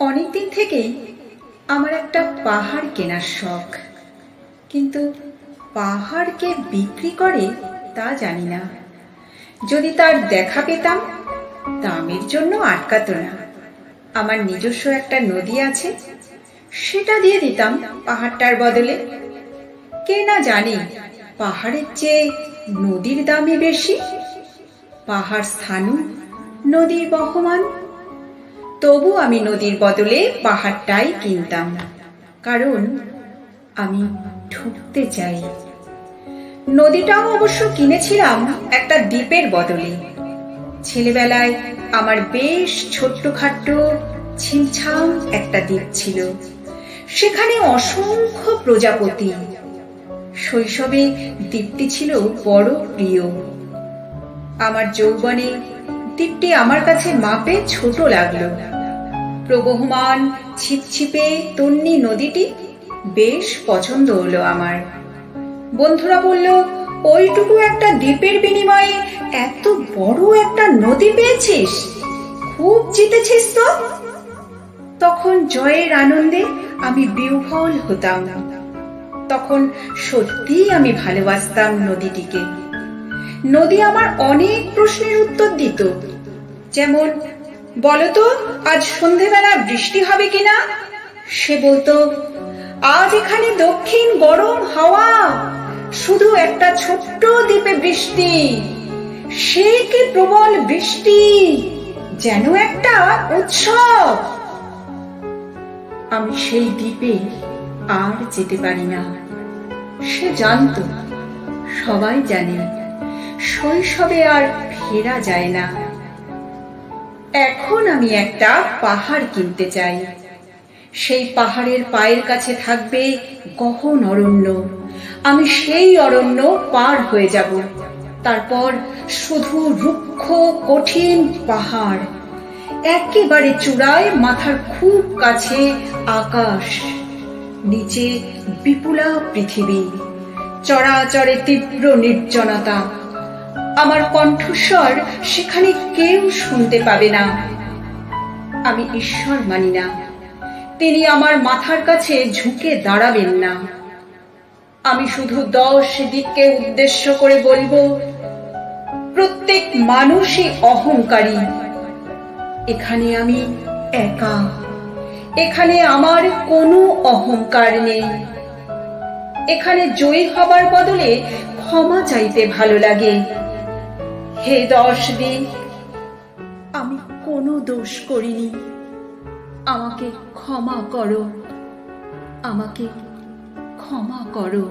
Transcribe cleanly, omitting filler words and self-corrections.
অনেকদিন থেকেই আমার একটা পাহাড় কেনার শখ, কিন্তু পাহাড় কে বিক্রি করে তা জানি না। যদি তার দেখা পেতাম, দামের জন্য আটকাতো না। আমার নিজস্ব একটা নদী আছে, সেটা দিয়ে দিতাম পাহাড়টার বদলে। কে না জানে পাহাড়ের চেয়ে নদীর দামই বেশি। পাহাড় স্থানু, নদীর বহমান। তবু আমি নদীর বদলে পাহাড়টাই কিনতাম, কারণ আমি ঢুকতে চাই। নদীটাও অবশ্য কিনেছিলাম একটা দ্বীপের বদলে। ছেলেবেলায় আমার বেশ ছোট্টখাট্ট ছিমছাম একটা দ্বীপ ছিল, সেখানে অসংখ্য প্রজাপতি। শৈশবে দ্বীপটি ছিল বড় প্রিয়। আমার যৌবনে দ্বীপটি আমার কাছে মাপে ছোট লাগলো। প্রবহমান ছিপছিপে তন্নি নদীটি বেশ পছন্দ হলো আমার। বন্ধুরা বলল, ওইটুকু একটা দ্বীপের বিনিময়ে এত বড় একটা নদী পেয়েছিস, খুব জিতেছিস তো। তখন জয়ের আনন্দে আমি বিহ্বল হতাম। তখন সত্যিই আমি ভালোবাসতাম নদীটিকে। নদী আমার অনেক প্রশ্নের উত্তর দিত, যেমন, বলতো আজ সন্ধেবেলা বৃষ্টি হবে কিনা। সে বলতো, আজ এখানে দক্ষিণ গরম হাওয়া, শুধু একটা ছোট্ট দ্বীপে বৃষ্টি, সে কি প্রবল বৃষ্টি, যেন একটা উৎসব। আমি সেই দ্বীপে আর যেতে পারি না। সে জানতো, সবাই জানে, শৈশবে আর ফেরা যায় না। এখন আমি একটা পাহাড় কিনতে চাই। সেই পাহাড়ের পায়ের কাছে থাকবে গহন অরণ্য। আমি সেই অরণ্য পার হয়ে যাব। তারপর শুধু রুক্ষ কঠিন পাহাড়, একেবারে চূড়ায় মাথার খুব কাছে আকাশ, নিচে বিপুলা পৃথিবী, চরাচরে তীব্র নির্জনতা। আমার কণ্ঠস্বর সেখানে কেউ শুনতে পাবে না। আমি ঈশ্বর মানি না, তিনি আমার মাথার কাছে ঝুঁকে দাঁড়াবেন না। আমি শুধু 10 দিককে উদ্দেশ্য করে বলবো, প্রত্যেক মানুষই অহংকারী। এখানে আমি একা, এখানে আমার কোনো অহংকার নেই। এখানে জয়ী হবার বদলে ক্ষমা চাইতে ভালো লাগে। হে 10 দিক, আমি কোনো দোষ করিনি, আমাকে ক্ষমা করো, আমাকে ক্ষমা করো।